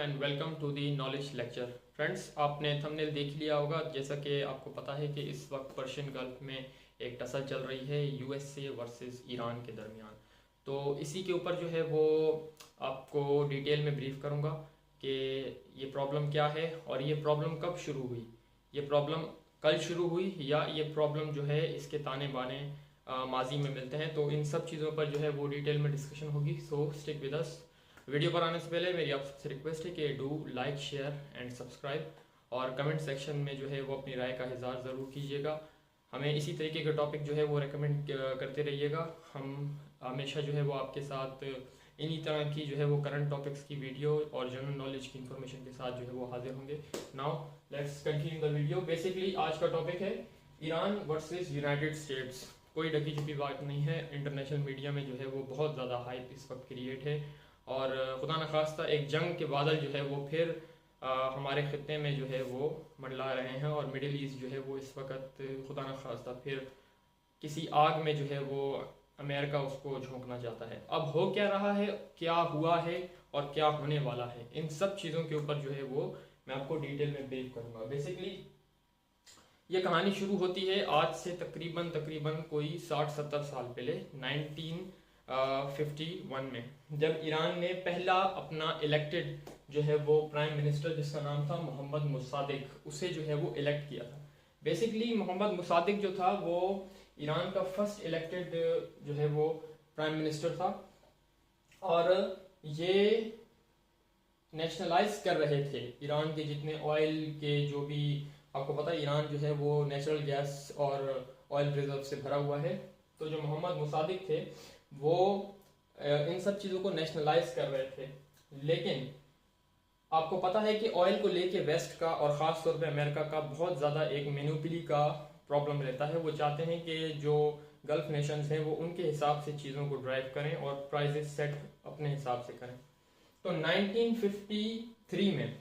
And welcome to the knowledge lecture. Friends, आपने thumbnail देख लिया होगा। जैसा कि आपको पता है कि इस वक्त पर्शियन गल्फ में एक टसल चल रही है यूएसए वर्सेस ईरान के दरमियान। तो इसी के ऊपर जो है वो आपको डिटेल में ब्रीफ करूँगा कि ये प्रॉब्लम क्या है और ये प्रॉब्लम कब शुरू हुई। ये प्रॉब्लम कल शुरू हुई या ये प्रॉब्लम जो है इसके ताने बाने माजी में मिलते हैं। तो इन सब चीज़ों पर जो है वो डिटेल में डिस्कशन होगी। सो स्टिक विद अस। वीडियो पर आने से पहले मेरी आप सबसे रिक्वेस्ट है कि do like share and subscribe, और कमेंट सेक्शन में जो है वो अपनी राय का इज़हार ज़रूर कीजिएगा। हमें इसी तरीके के टॉपिक जो है वो रेकमेंड करते रहिएगा। हम हमेशा जो है वो आपके साथ इन्हीं तरह की जो है वो करंट टॉपिक्स की वीडियो और जनरल नॉलेज की इंफॉर्मेशन के साथ जो है वो हाजिर होंगे। Now let's continue the video. Basically आज का टॉपिक है ईरान वर्सेस यूनाइटेड स्टेट्स। कोई ढकी छुपी बात नहीं है। इंटरनेशनल मीडिया में जो है वो बहुत ज़्यादा हाइप इस वक्त क्रिएट है और खुदा न खास्ता एक जंग के बादल जो है वो फिर हमारे ख़त्े में जो है वो मंडला रहे हैं और मिडिल ईस्ट जो है वो इस वक्त खुदा न खास्ता फिर किसी आग में जो है वो अमेरिका उसको झोंकना चाहता है। अब हो क्या रहा है, क्या हुआ है और क्या होने वाला है, इन सब चीज़ों के ऊपर जो है वो मैं आपको डिटेल में ब्रीफ करूँगा। बेसिकली ये कहानी शुरू होती है आज से तकरीबन कोई 60-70 साल पहले 1951 में, जब ईरान ने पहला अपना इलेक्टेड जो है वो प्राइम मिनिस्टर, जिसका नाम था मोहम्मद मुसादिक, उसे जो है वो इलेक्ट किया था। बेसिकली मोहम्मद मुसादिक जो था वो ईरान का फर्स्ट इलेक्टेड जो है वो प्राइम मिनिस्टर था और ये नेशनलाइज कर रहे थे ईरान के जितने ऑयल के, जो भी आपको पता है ईरान जो है वो नेचुरल गैस और ऑयल रिजर्व से भरा हुआ है। तो जो मोहम्मद मुसादिक थे वो इन सब चीज़ों को नेशनलाइज कर रहे थे। लेकिन आपको पता है कि ऑयल को लेके वेस्ट का और ख़ास तौर पे अमेरिका का बहुत ज़्यादा एक मोनोपोली का प्रॉब्लम रहता है। वो चाहते हैं कि जो गल्फ नेशंस हैं वो उनके हिसाब से चीज़ों को ड्राइव करें और प्राइजेस सेट अपने हिसाब से करें। तो 1953 में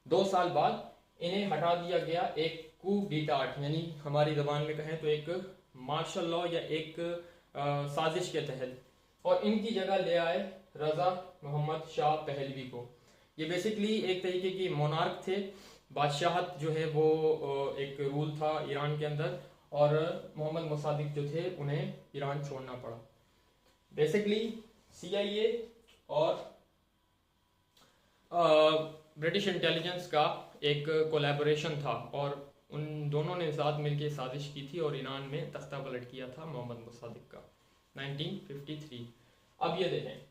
2 साल बाद इन्हें हटा दिया गया एक कू डीटाट, यानी हमारी ज़बान में कहें तो एक मार्शल लॉ या एक साजिश के तहत, और इनकी जगह ले आए रज़ा मोहम्मद शाह पहलवी को। ये बेसिकली एक तरीके की मोनार्क थे। बादशाहत जो है वो एक रूल था ईरान के अंदर, और मोहम्मद मुसादिक जो थे उन्हें ईरान छोड़ना पड़ा। बेसिकली CIA और ब्रिटिश इंटेलिजेंस का एक कोलैबोरेशन था और उन दोनों ने साथ मिलकर साजिश की थी और ईरान में तख्ता पलट किया था मोहम्मद मुसादिक का 1953। अब ये देखें,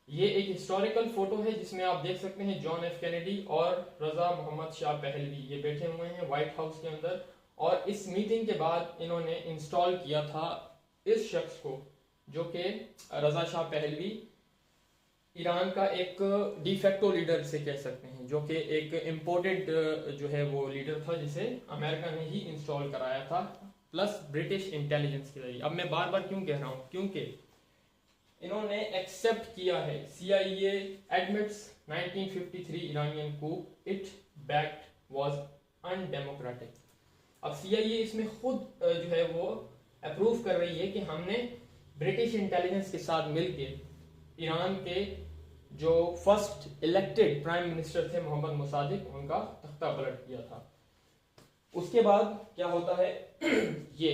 ये एक हिस्टोरिकल फोटो है जिसमें आप देख सकते हैं जॉन F कैनेडी और रज़ा मोहम्मद शाह पहलवी ये बैठे हुए हैं व्हाइट हाउस के अंदर। और इस मीटिंग के बाद इन्होंने इंस्टॉल किया था इस शख्स को, जो कि रज़ा शाह पहलवी ईरान का एक डिफेक्टो लीडर से कह सकते हैं, जो कि एक इम्पोर्टेड जो है वो लीडर था जिसे अमेरिका ने ही इंस्टॉल कराया था, प्लस ब्रिटिश इंटेलिजेंस के जरिए। अब मैं बार बार क्यों कह रहा हूँ, क्योंकि इन्होंने एक्सेप्ट किया है। CIA admits 1953 Iranian coup it backed was undemocratic. अब CIA इसमें खुद जो है वो अप्रूव कर रही है कि हमने ब्रिटिश इंटेलिजेंस के साथ मिलकर ईरान के जो फर्स्ट इलेक्टेड प्राइम मिनिस्टर थे मोहम्मद मुसादिक, उनका तख्ता पलट किया था। उसके बाद क्या होता है ये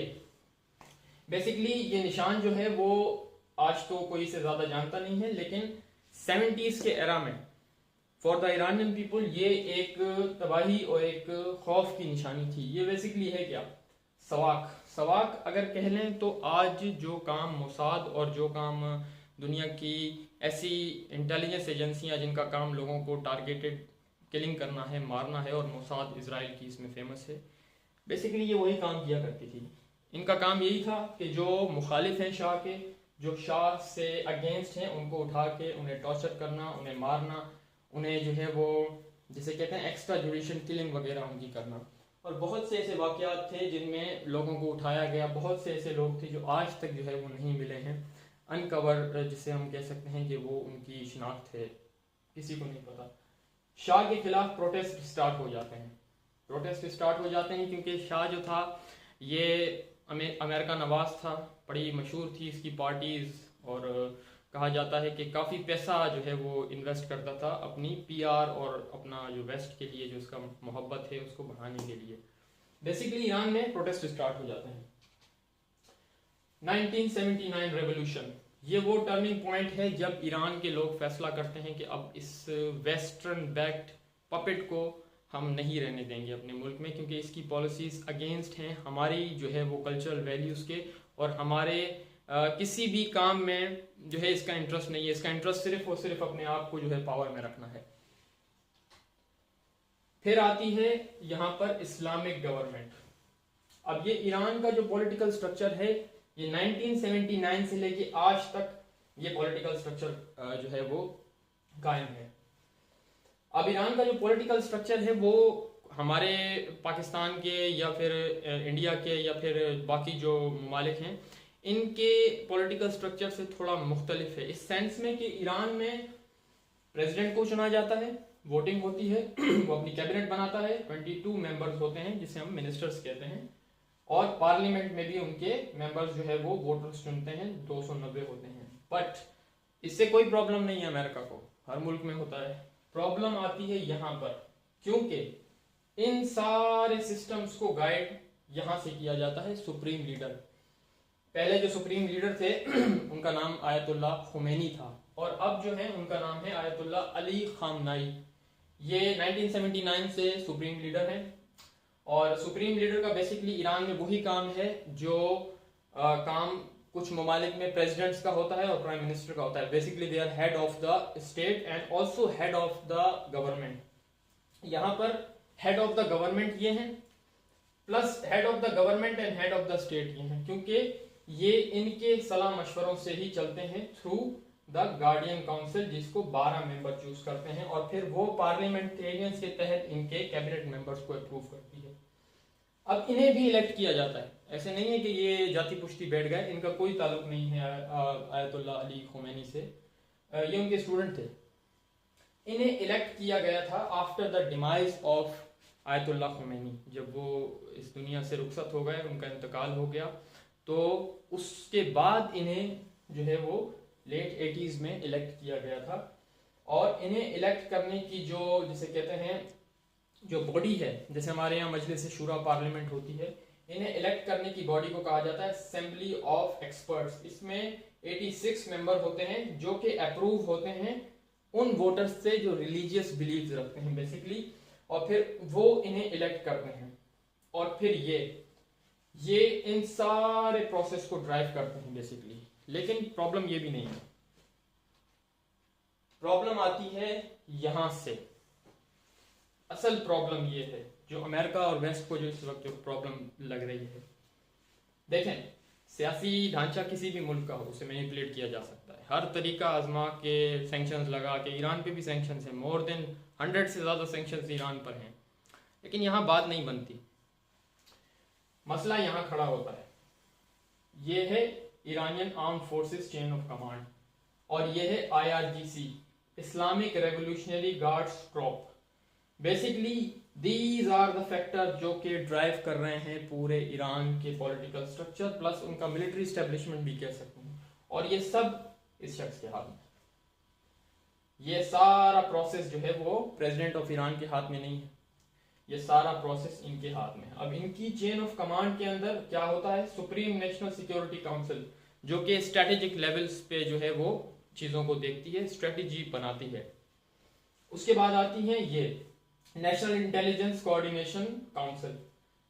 बेसिकली ये निशान जो है वो आज तो कोई से ज्यादा जानता नहीं है, लेकिन 70s के एरा में फॉर द ईरानियन पीपल ये एक तबाही और एक खौफ की निशानी थी। ये बेसिकली है क्या, सवाक अगर कह लें तो आज जो काम मोसाद और जो काम दुनिया की ऐसी इंटेलिजेंस एजेंसियां जिनका काम लोगों को टारगेटेड किलिंग करना है, मारना है, और मोसाद इजराइल की इसमें फेमस है, बेसिकली ये वही काम किया करती थी। इनका काम यही था कि जो मुखालिफ हैं शाह के, जो शाह से अगेंस्ट हैं, उनको उठा के उन्हें टॉर्चर करना, उन्हें मारना, उन्हें जो है वो जिसे कहते हैं एक्स्ट्रा जुडिशियल किलिंग वगैरह उनकी करना। और बहुत से ऐसे वाकयात थे जिनमें लोगों को उठाया गया। बहुत से ऐसे लोग थे जो आज तक जो है वो नहीं मिले हैं, अनकवर जिसे हम कह सकते हैं कि वो उनकी शिनाख्त है, किसी को नहीं पता। शाह के खिलाफ प्रोटेस्ट स्टार्ट हो जाते हैं क्योंकि शाह जो था ये अमेरिका नवाज था, बड़ी मशहूर थी इसकी पार्टीज और कहा जाता है कि काफ़ी पैसा जो है वो इन्वेस्ट करता था अपनी पीआर और अपना जो वेस्ट के लिए जो उसका मोहब्बत है उसको बढ़ाने के लिए। बेसिकली ईरान में प्रोटेस्ट स्टार्ट हो जाते हैं। 1979 रेवोल्यूशन, ये वो टर्निंग पॉइंट है जब ईरान के लोग फैसला करते हैं कि अब इस वेस्टर्न बैक्ड पपेट को हम नहीं रहने देंगे अपने मुल्क में, क्योंकि इसकी पॉलिसीज अगेंस्ट हैं हमारी जो है वो कल्चरल वैल्यूज़ के, और हमारे किसी भी काम में जो है इसका इंटरेस्ट नहीं है। इसका इंटरेस्ट सिर्फ और सिर्फ अपने आप को जो है पावर में रखना है। फिर आती है यहाँ पर इस्लामिक गवर्नमेंट। अब ये ईरान का जो पॉलिटिकल स्ट्रक्चर है ये 1979 से लेके आज तक ये पॉलिटिकल स्ट्रक्चर जो है वो कायम है। अब ईरान का जो पॉलिटिकल स्ट्रक्चर है वो हमारे पाकिस्तान के या फिर इंडिया के या फिर बाकी जो ममालिक हैं इनके पॉलिटिकल स्ट्रक्चर से थोड़ा मुख्तलिफ है, इस सेंस में कि ईरान में प्रेसिडेंट को चुना जाता है, वोटिंग होती है, वो अपनी कैबिनेट बनाता है, 22 मेंबर्स होते हैं जिसे हम मिनिस्टर्स कहते हैं, और पार्लियामेंट में भी उनके मेंबर्स जो है वो वोटर्स चुनते हैं, 290 होते हैं। बट इससे कोई प्रॉब्लम नहीं है अमेरिका को, हर मुल्क में होता है। प्रॉब्लम आती है यहाँ पर, क्योंकि इन सारे सिस्टम्स को गाइड यहाँ से किया जाता है सुप्रीम लीडर। पहले जो सुप्रीम लीडर थे उनका नाम आयतुल्लाह खुमैनी था, और अब जो है उनका नाम है आयतुल्लाह अली खामनाई। ये 1979 से सुप्रीम लीडर हैं, और सुप्रीम लीडर का बेसिकली ईरान में वही काम है जो काम कुछ ममालिक में प्रेसिडेंट्स का होता है और प्राइम मिनिस्टर का होता है। Basically they are head of the state and also head of the government. यहाँ पर हेड ऑफ द गवर्नमेंट ये हैं, plus head of the government and head of the state ये हैं, क्योंकि ये इनके सलाह मशवरों से ही चलते हैं थ्रू द गार्डियन काउंसिल, जिसको 12 मेंबर चूज करते हैं, और फिर वो पार्लियामेंटेरियंस के तहत इनके कैबिनेट मेंबर्स को अप्रूव करती है। अब इन्हें भी इलेक्ट किया जाता है, ऐसे नहीं है कि ये जाति पुष्टि बैठ गए, इनका कोई ताल्लुक नहीं है आयतुल्लाह अली खुमैनी से, ये उनके स्टूडेंट थे। इन्हें इलेक्ट किया गया था after the demise of Ayatollah Khomeini, जब वो इस दुनिया से रुखसत हो गए, उनका इंतकाल हो गया, तो उसके बाद इन्हें जो है वो लेट 80s में इलेक्ट किया गया था। और इन्हें इलेक्ट करने की जो जिसे कहते हैं जो बॉडी है, जैसे हमारे यहाँ मजलिस शूरा पार्लियामेंट होती है, इन्हें इलेक्ट करने की बॉडी को कहा जाता है असेंबली ऑफ एक्सपर्ट्स। इसमें 86 मेंबर होते हैं जो कि अप्रूव होते हैं उन वोटर्स से जो रिलीजियस बिलीव्स रखते हैं बेसिकली, और फिर वो इन्हें इलेक्ट करते हैं, और फिर ये इन सारे प्रोसेस को ड्राइव करते हैं बेसिकली। लेकिन प्रॉब्लम ये भी नहीं है, प्रॉब्लम आती है यहां से। असल प्रॉब्लम ये है जो अमेरिका और वेस्ट को जो इस वक्त जो प्रॉब्लम लग रही है। देखें, सियासी ढांचा किसी भी मुल्क का हो उसे मैनिपुलेट किया जा सकता है, हर तरीका आजमा के सैंक्शंस लगा के, ईरान पे भी सैंक्शंस हैं, मोर देन 100 से ज़्यादा सैंक्शंस ईरान पर हैं, लेकिन यहाँ बात नहीं बनती। मसला यहाँ खड़ा होता है, ये है Iranian armed forces chain of command, और ये है IRGC, Islamic revolutionary guards corps. Basically these are the factor जो कि ड्राइव कर रहे हैं पूरे ईरान के पॉलिटिकल स्ट्रक्चर, प्लस उनका मिलिट्री स्टैब्लिशमेंट भी कह सकते हैं, और ये सब इस शख्स के हाथ में। ये सारा प्रोसेस जो है वो प्रेसिडेंट ऑफ ईरान के हाथ में नहीं है, ये सारा प्रोसेस इनके हाथ में है। अब इनकी चेन ऑफ कमांड के अंदर क्या होता है, सुप्रीम नेशनल सिक्योरिटी काउंसिल, जो कि स्ट्रेटेजिक लेवल्स पे जो है वो चीजों को देखती है, स्ट्रेटेजी बनाती है। उसके बाद आती है ये नेशनल इंटेलिजेंस कोऑर्डिनेशन काउंसिल,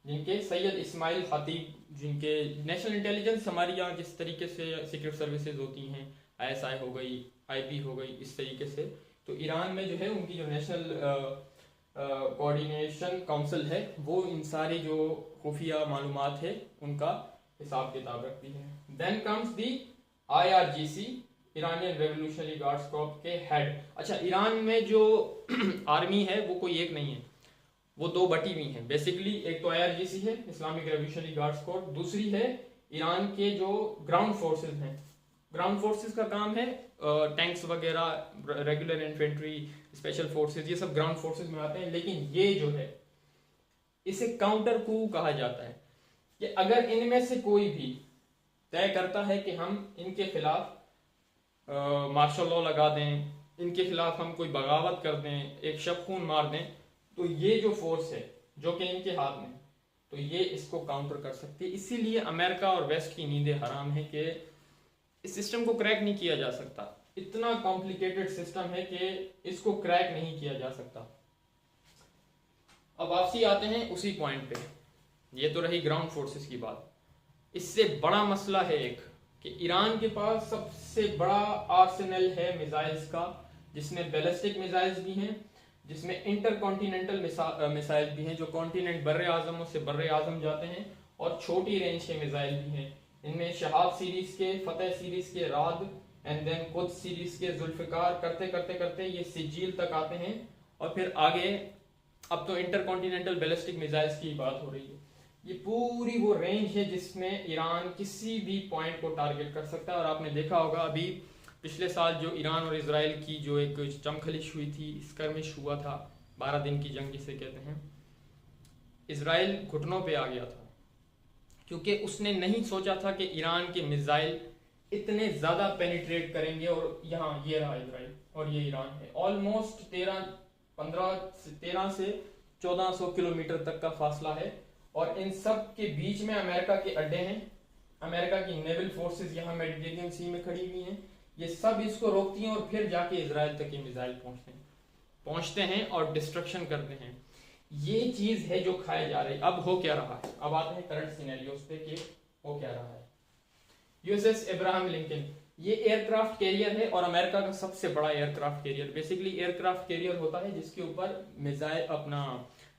जिनके सैयद इस्माइल खतीब, जिनके नेशनल इंटेलिजेंस हमारी यहाँ जिस तरीके से सीक्रेट सर्विसेज होती हैं, ISI हो गई, IP हो गई, इस तरीके से, तो ईरान में जो है उनकी जो नेशनल कोऑर्डिनेशन काउंसिल है वो इन सारी जो खुफिया मालूमात है उनका हिसाब किताब रखती है। Then comes the IRGC, Iranian revolutionary guards corps के हेड। अच्छा, ईरान में जो आर्मी है वो कोई एक नहीं है, वो दो बटी हुई है बेसिकली। एक तो IRGC है, इस्लामिक रेवोल्यूशनरी गार्ड्स कॉर्प, दूसरी है ईरान के जो ग्राउंड फोर्सेस हैं। ग्राउंड फोर्सेस का काम है टैंक्स वगैरह, रेगुलर इन्फेंट्री, स्पेशल फोर्सेस, ये सब ग्राउंड फोर्सेस में आते हैं। लेकिन ये जो है इसे काउंटर कू कहा जाता है, कि अगर इनमें से कोई भी तय करता है कि हम इनके खिलाफ मार्शल लॉ लगा दें, इनके खिलाफ हम कोई बगावत कर दें, एक शब खून मार दें, तो ये जो फोर्स है जो कि इनके हाथ में, तो ये इसको काउंटर कर सकती है। इसीलिए अमेरिका और वेस्ट की नींदें हराम है कि इस सिस्टम को क्रैक नहीं किया जा सकता। इतना कॉम्प्लिकेटेड सिस्टम है कि इसको क्रैक नहीं किया जा सकता। अब वापसी आते हैं उसी पॉइंट पे। ये तो रही ग्राउंड फोर्सेस की बात। इससे बड़ा मसला है एक कि ईरान के पास सबसे बड़ा आर्सेनल है मिसाइल्स का, जिसमें बैलिस्टिक मिसाइल्स भी हैं, जिसमें इंटरकॉन्टिनेंटल मिसाइल भी हैं जो कॉन्टिनेंट बर्रे आजमों से बर्रे आजम जाते हैं, और छोटी रेंज के मिसाइल भी हैं। इनमें शहाब सीरीज के, फतेह सीरीज के राद, एंड देन कुद्स सीरीज के जुल्फिकार, करते करते करते ये सिजील तक आते हैं, और फिर आगे अब तो इंटरकॉन्टिनेंटल बैलिस्टिक मिसाइल्स की बात हो रही है। ये पूरी वो रेंज है जिसमें ईरान किसी भी पॉइंट को टारगेट कर सकता है। और आपने देखा होगा अभी पिछले साल जो ईरान और इजराइल की जो एक चमखलिश हुई थी, स्कर्मिश हुआ था, 12 दिन की जंग जिसे कहते हैं, इजराइल घुटनों पे आ गया था क्योंकि उसने नहीं सोचा था कि ईरान के मिसाइल इतने ज्यादा पेनिट्रेट करेंगे। और यहाँ ये रहा इजराइल और ये ईरान है, ऑलमोस्ट 13 से 1400 किलोमीटर तक का फासला है, और इन सब के बीच में अमेरिका के अड्डे हैं। अमेरिका की नेवल फोर्सेस यहाँ मेडिटेरियन सी में खड़ी हुई हैं, ये सब इसको रोकती हैं और फिर जाके इजराइल तक ये मिसाइल पहुंचते हैं और डिस्ट्रक्शन करते हैं। ये चीज है जो खाए जा रही। अब हो क्या रहा है, अब आते हैं करंट सिनेरियोस पे कि हो क्या रहा है। यूएसएस अब्राहम लिंकन, ये एयरक्राफ्ट कैरियर है और अमेरिका का सबसे बड़ा aircraft carrier. Basically aircraft carrier होता है जिसके ऊपर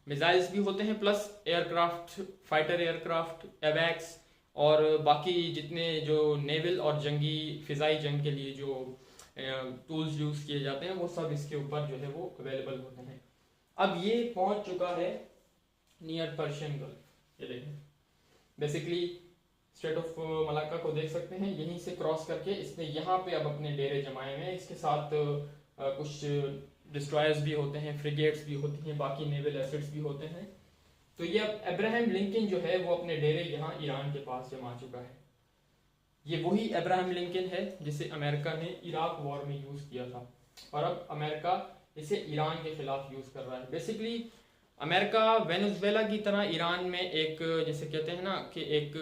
मिसाइल्स भी होते हैं, प्लस एयरक्राफ्ट, फाइटर एयरक्राफ्ट, एवैक्स और बाकी जितने जो नेवल और जंगी फिजाई जंग के लिए जो टूल्स यूज किए जाते हैं वो सब इसके ऊपर जो है वो अवेलेबल होते हैं। अब ये पहुंच चुका है नियर पर्शियन गल्फ। ये देखें, बेसिकली स्ट्रेट ऑफ मलाक्का को देख सकते हैं, यहीं से क्रॉस करके इसने यहाँ पे अब अपने डेरे जमाए हुए हैं। इसके साथ कुछ डिस्ट्रॉयर्स भी होते हैं, फ्रिगेट्स भी होती हैं, बाकी नेवल एसेट्स भी होते हैं। तो ये अब अब्राहम लिंकन जो है वो अपने डेरे यहाँ ईरान के पास जमा चुका है। ये वही अब्राहम लिंकन है जिसे अमेरिका ने इराक वॉर में यूज किया था, और अब अमेरिका इसे ईरान के खिलाफ यूज कर रहा है। बेसिकली अमेरिका वेनेजुएला की तरह ईरान में एक, जैसे कहते हैं ना कि एक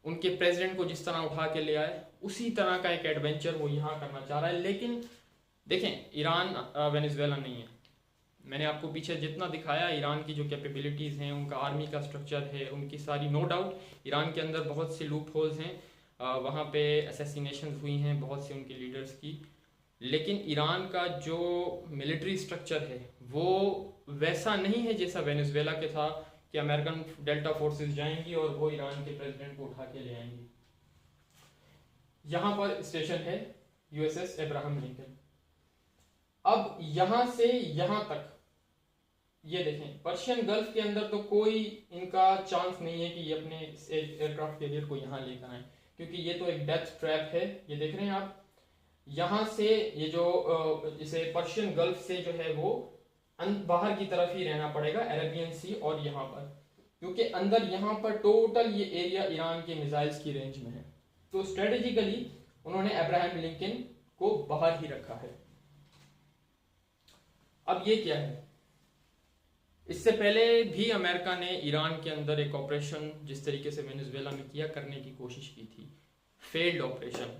उनके प्रेसिडेंट को जिस तरह उठा के ले आए, उसी तरह का एक एडवेंचर वो यहाँ करना चाह रहा है। लेकिन देखें, ईरान वेनेजुएला नहीं है। मैंने आपको पीछे जितना दिखाया, ईरान की जो कैपेबिलिटीज़ हैं, उनका आर्मी का स्ट्रक्चर है, उनकी सारी, नो डाउट ईरान के अंदर बहुत से लूप होल्स हैं, वहाँ पे असैसिनेशन हुई हैं बहुत से उनके लीडर्स की। लेकिन ईरान का जो मिलिट्री स्ट्रक्चर है वो वैसा नहीं है जैसा वेनेजुएला के था कि अमेरिकन डेल्टा फोर्सेस जाएंगी और वो ईरान के प्रेसिडेंट को उठा के ले आएंगी। यहाँ पर स्टेशन है यूएसएस अब्राहम लिंकन। अब यहाँ से यहाँ तक ये देखें, पर्शियन गल्फ के अंदर तो कोई इनका चांस नहीं है कि ये अपने एयरक्राफ्ट कैरियर को यहाँ लेकर आए, क्योंकि ये तो एक डेथ ट्रैप है। ये देख रहे हैं आप, यहाँ से ये जो इसे पर्शियन गल्फ से जो है वो बाहर की तरफ ही रहना पड़ेगा, अरेबियन सी और यहाँ पर, क्योंकि अंदर यहाँ पर टोटल ये एरिया ईरान के मिसाइल्स की रेंज में है। तो स्ट्रेटेजिकली उन्होंने अब्राहम लिंकन को बाहर ही रखा है। अब ये क्या है, इससे पहले भी अमेरिका ने ईरान के अंदर एक ऑपरेशन जिस तरीके से वेनेजुएला में किया करने की कोशिश की थी, फेल्ड ऑपरेशन।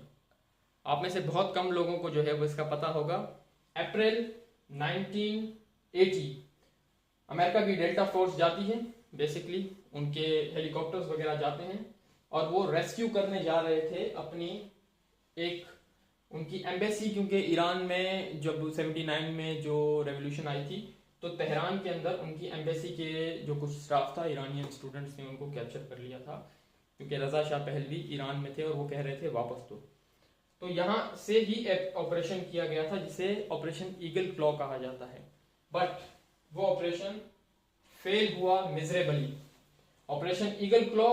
आप में से बहुत कम लोगों को जो है वो इसका पता होगा। अप्रैल 1980 अमेरिका की डेल्टा फोर्स जाती है, बेसिकली उनके हेलीकॉप्टर्स वगैरह जाते हैं और वो रेस्क्यू करने जा रहे थे अपनी एक उनकी एम्बेसी, क्योंकि ईरान में जब 79 में जो रेवोल्यूशन आई थी तो तेहरान के अंदर उनकी एम्बेसी के जो कुछ स्टाफ था, ईरानियन स्टूडेंट्स ने उनको कैप्चर कर लिया था, क्योंकि रजा शाह पहलवी ईरान में थे और वो कह रहे थे वापस दो। तो यहाँ से ही एक ऑपरेशन किया गया था जिसे ऑपरेशन ईगल क्लॉ कहा जाता है, बट वो ऑपरेशन फेल हुआ miserably. Operation eagle claw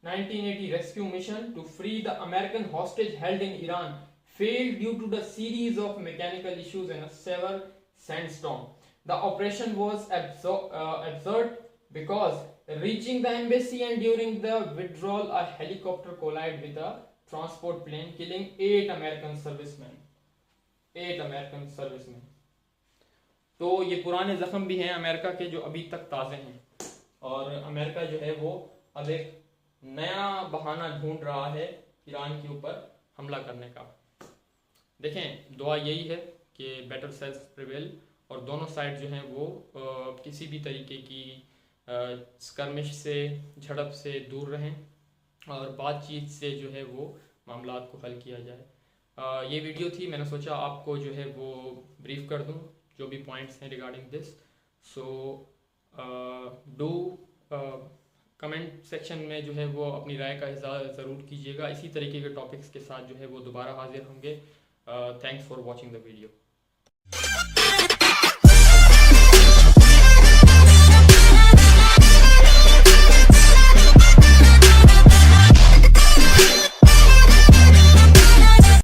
1980 rescue mission to free the American hostage held in Iran failed due to the series of mechanical issues and a severe sandstorm. The operation was absurd because reaching the embassy and during the withdrawal a helicopter collided with a transport plane killing 8 American serviceman, 8 American serviceman. तो ये पुराने जख्म भी हैं America के जो अभी तक ताज़े हैं, और अमेरिका जो है वो अब एक नया बहाना ढूंढ रहा है ईरान के ऊपर हमला करने का। देखें, दुआ यही है कि बेटर सेल्स प्रिवेल और दोनों साइड जो हैं वो किसी भी तरीके की स्कर्मिश से, झड़प से दूर रहें और बातचीत से जो है वो मामलात को हल किया जाए। ये वीडियो थी, मैंने सोचा आपको जो है वो ब्रीफ कर दूं जो भी पॉइंट्स हैं regarding this. So do comment section में जो है वो अपनी राय का इज़हार ज़रूर कीजिएगा। इसी तरीके के टॉपिक्स के साथ जो है वो दोबारा हाजिर होंगे। Thanks for watching the video.